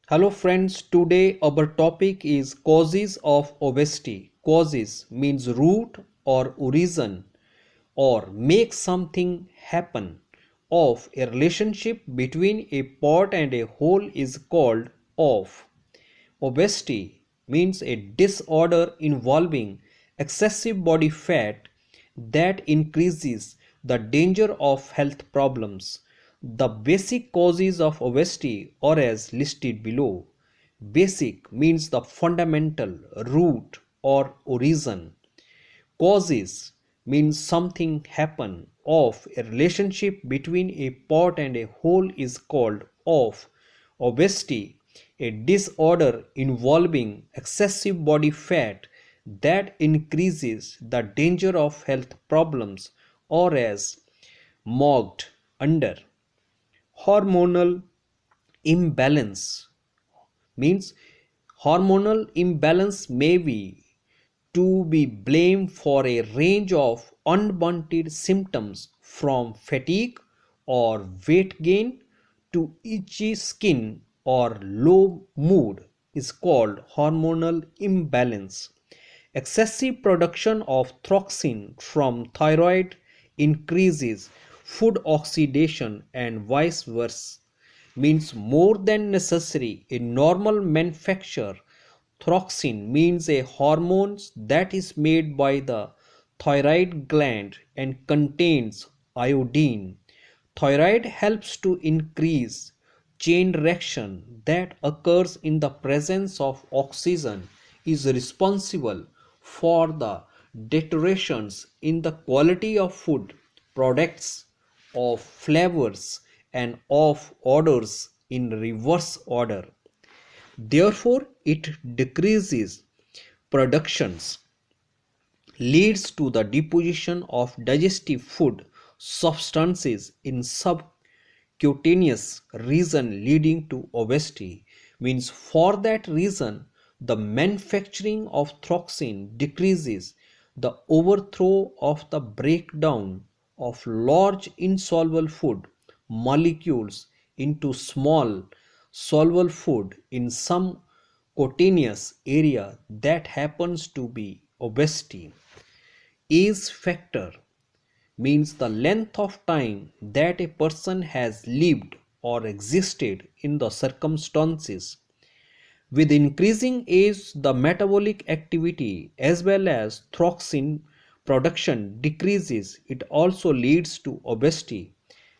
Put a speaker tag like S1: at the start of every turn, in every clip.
S1: Hello friends, today our topic is causes of obesity. Causes means root or origin or make something happen of a relationship between a part and a whole is called of. Obesity means a disorder involving excessive body fat that increases the danger of health problems. The basic causes of obesity are as listed below. Basic means the fundamental, root or origin. Causes means something happen of a relationship between a part and a whole is called of. Obesity, a disorder involving excessive body fat that increases the danger of health problems, or as marked under. Hormonal imbalance means hormonal imbalance may be to be blamed for a range of unwanted symptoms from fatigue or weight gain to itchy skin or low mood is called hormonal imbalance. Excessive production of thyroxine from thyroid increases food oxidation and vice versa means more than necessary in normal manufacture. Thyroxine means a hormone that is made by the thyroid gland and contains iodine. Thyroid helps to increase chain reaction that occurs in the presence of oxygen is responsible for the deteriorations in the quality of food products, of flavors and of odors in reverse order. Therefore, it decreases productions, leads to the deposition of digestive food substances in subcutaneous region leading to obesity. Means for that reason the manufacturing of thyroxine decreases the overthrow of the breakdown of large insoluble food molecules into small soluble food in some cutaneous area that happens to be obesity. Age factor means the length of time that a person has lived or existed in the circumstances. With increasing age, the metabolic activity as well as thyroxine production decreases. It also leads to obesity.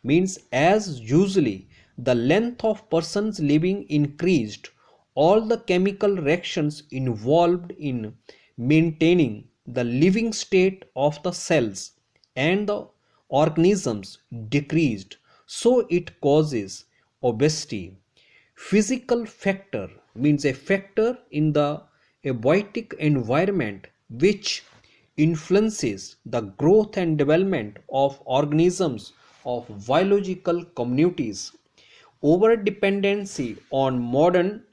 S1: Means as usually the length of persons living increased, all the chemical reactions involved in maintaining the living state of the cells and the organisms decreased, so it causes obesity. Physical factor means a factor in the abiotic environment which influences the growth and development of organisms of biological communities. Over dependency on modern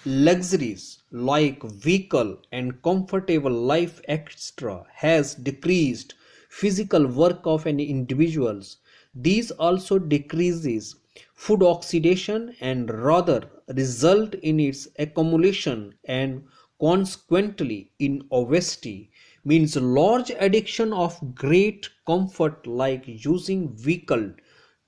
S1: luxuries like vehicle and comfortable life etc has decreased physical work of an individuals. These also decreases food oxidation and rather result in its accumulation and consequently in obesity. Means large addiction of great comfort like using vehicle,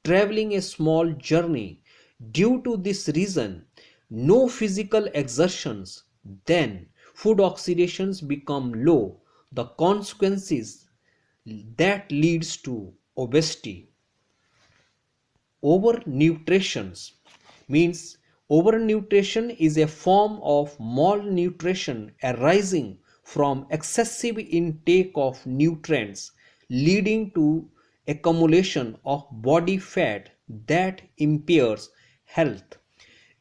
S1: traveling a small journey. Due to this reason, no physical exertions, then food oxidations become low. The consequences that leads to obesity. Overnutrition means overnutrition is a form of malnutrition arising from excessive intake of nutrients leading to accumulation of body fat that impairs health.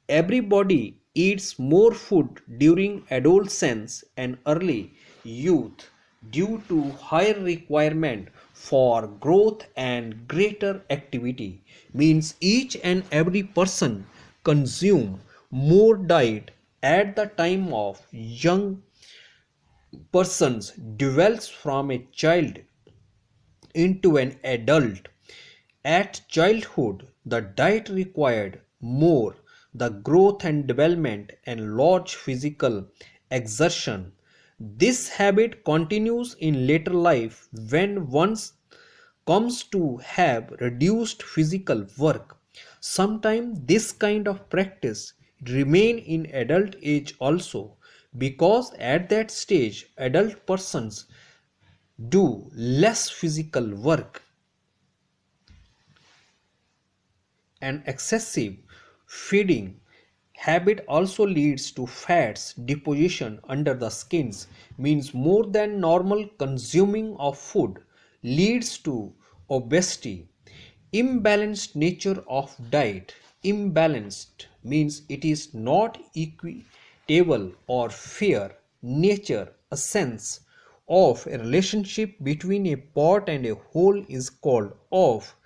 S1: Everybody eats more food during adolescence and early youth due to higher requirement for growth and greater activity. Means each and every person consume more diet at the time of young persons develops from a child into an adult. At childhood, the diet required more the growth and development and large physical exertion. This habit continues in later life when one comes to have reduced physical work. Sometimes this kind of practice remain in adult age also, because at that stage adult persons do less physical work. An excessive feeding habit also leads to fats deposition under the skins, means more than normal consuming of food leads to obesity. Imbalanced nature of diet. Imbalanced means it is not equitable or fair. Nature, a sense of a relationship between a part and a whole is called off.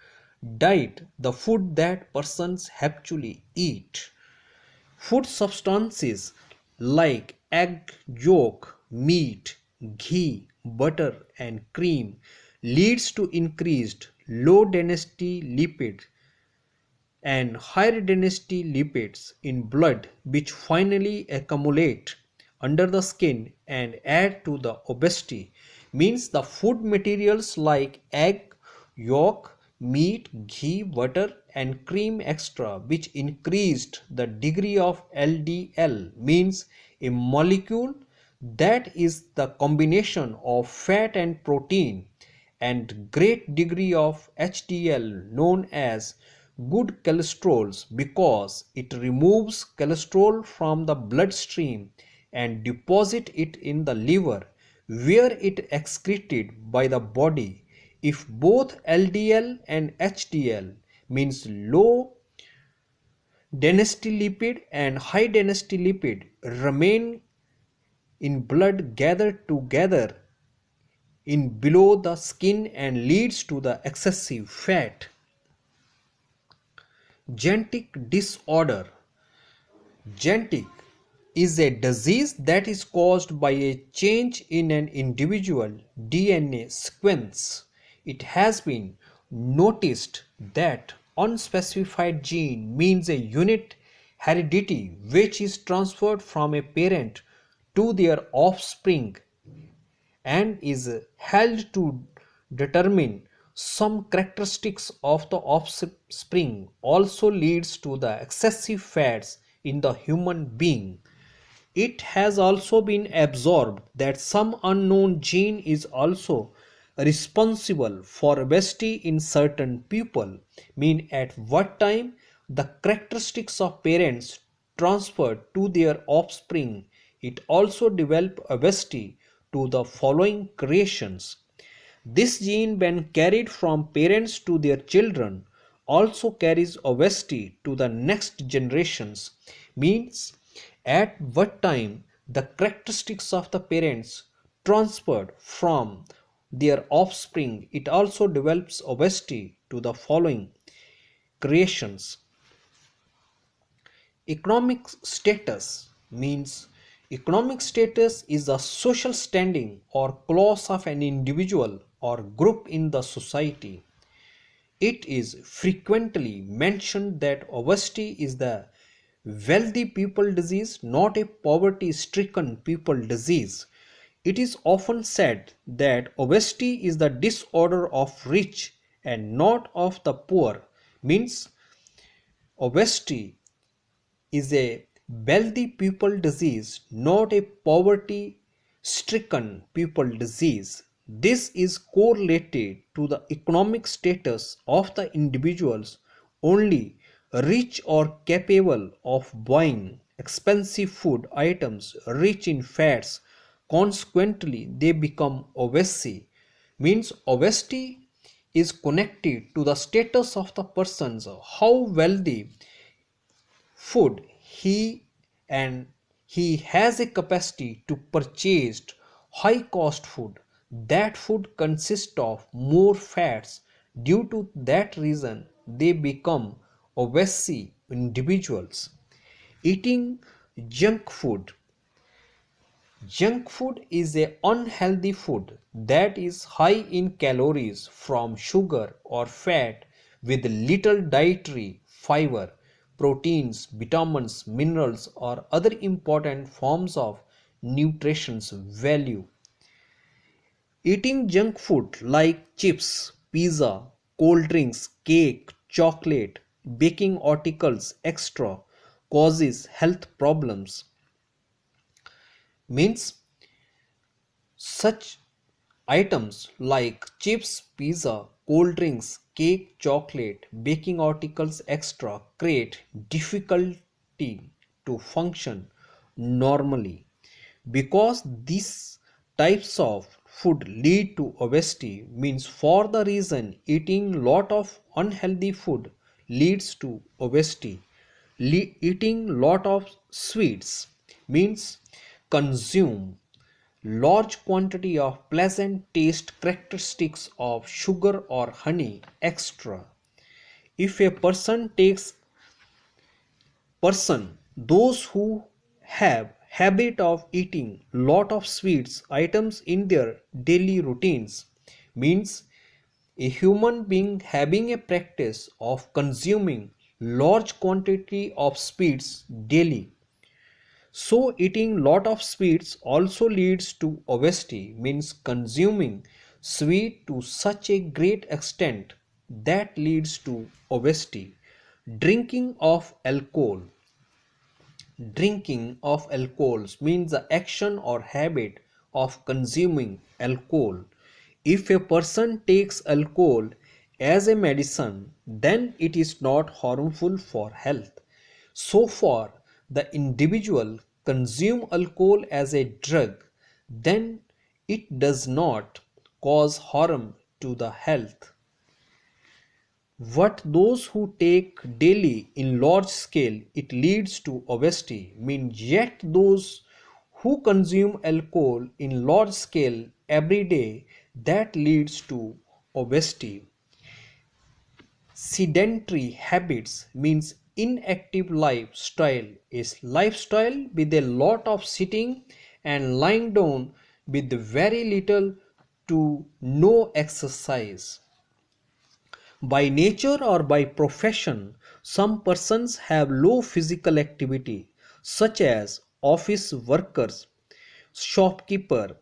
S1: Diet, the food that persons habitually eat. Food substances like egg yolk, meat, ghee, butter and cream leads to increased low density lipids and higher density lipids in blood, which finally accumulate under the skin and add to the obesity. Means the food materials like egg yolk, meat, ghee, butter and cream extra, which increased the degree of LDL, means a molecule that is the combination of fat and protein, and great degree of HDL, known as good cholesterol, because it removes cholesterol from the bloodstream and deposit it in the liver, where it excreted by the body. If both LDL and HDL, means low density lipid and high density lipid, remain in blood, gather together in below the skin and leads to the excessive fat. Genetic disorder. Genetic is a disease that is caused by a change in an individual DNA sequence. It has been noticed that unspecified gene means a unit heredity which is transferred from a parent to their offspring and is held to determine some characteristics of the offspring, also leads to the excessive fats in the human being. It has also been observed that some unknown gene is also responsible for obesity in certain people, mean at what time the characteristics of parents transferred to their offspring. It also develop obesity to the following creations. This gene, when carried from parents to their children, also carries obesity to the next generations, means at what time the characteristics of the parents transferred from their offspring, it also develops obesity to the following creations. Economic status means economic status is the social standing or class of an individual or group in the society. It is frequently mentioned that obesity is the wealthy people disease, not a poverty stricken people disease. It is often said that obesity is the disorder of rich and not of the poor, means obesity is a wealthy people disease, not a poverty stricken people disease. This is correlated to the economic status of the individuals. Only rich or capable of buying expensive food items rich in fats, consequently they become obese. Means obesity is connected to the status of the persons, how wealthy food and he has a capacity to purchase high cost food. That food consists of more fats. Due to that reason they become obese individuals. Eating junk food. Junk food is a unhealthy food that is high in calories from sugar or fat with little dietary fiber. proteins, vitamins, minerals, or other important forms of nutrition's value. Eating junk food like chips, pizza, cold drinks, cake, chocolate, baking articles, etc. causes health problems. Means such items like chips, pizza, cold drinks, cake, chocolate, baking articles, etc. create difficulty to function normally. Because these types of food lead to obesity, means for the reason eating lot of unhealthy food leads to obesity. Eating lot of sweets means consume large quantity of pleasant taste characteristics of sugar or honey extra. If a person those who have habit of eating lot of sweets items in their daily routines, means a human being having a practice of consuming large quantity of sweets daily. So eating lot of sweets also leads to obesity, means consuming sweet to such a great extent that leads to obesity. Drinking of alcohol. Drinking of alcohols means the action or habit of consuming alcohol. If a person takes alcohol as a medicine, then it is not harmful for health. So far, the individual consume alcohol as a drug, then it does not cause harm to the health. What those who take daily in large scale it leads to obesity, means yet those who consume alcohol in large scale every day that leads to obesity. Sedentary habits means inactive lifestyle is lifestyle with a lot of sitting and lying down with very little to no exercise. By nature or by profession, some persons have low physical activity, such as office workers, shopkeeper,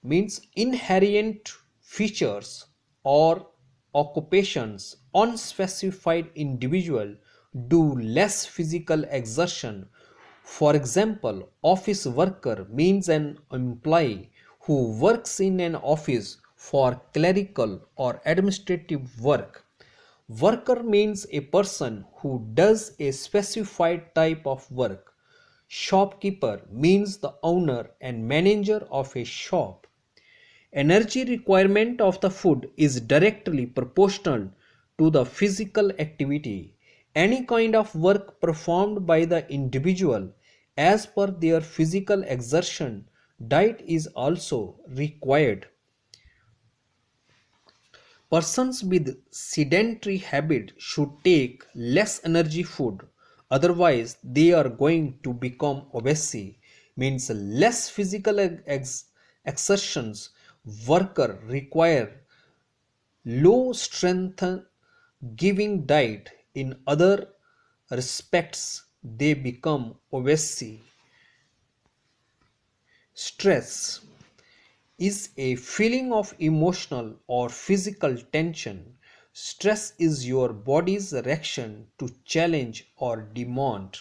S1: means inherent features or occupations. Unspecified individual do less physical exertion. For example, office worker means an employee who works in an office for clerical or administrative work. Worker means a person who does a specified type of work. Shopkeeper means the owner and manager of a shop. Energy requirement of the food is directly proportional to the physical activity. Any kind of work performed by the individual as per their physical exertion, diet is also required. Persons with sedentary habit should take less energy food, otherwise they are going to become obese. Means less physical exertions worker require low strength giving diet. In other respects they become obese. Stress is a feeling of emotional or physical tension. Stress is your body's reaction to challenge or demand.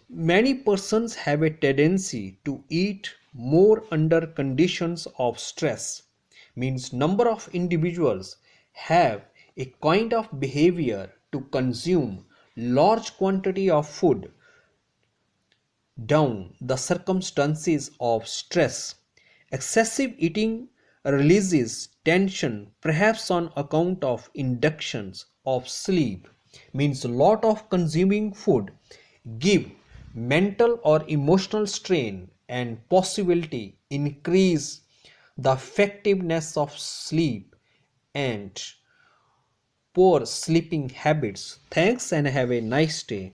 S1: Many persons have a tendency to eat more under conditions of stress. Means number of individuals have a kind of behavior to consume large quantity of food down the circumstances of stress. Excessive eating releases tension, perhaps on account of inductions of sleep. Means lot of consuming food give mental or emotional strain and possibility increase the effectiveness of sleep and poor sleeping habits. Thanks and have a nice day.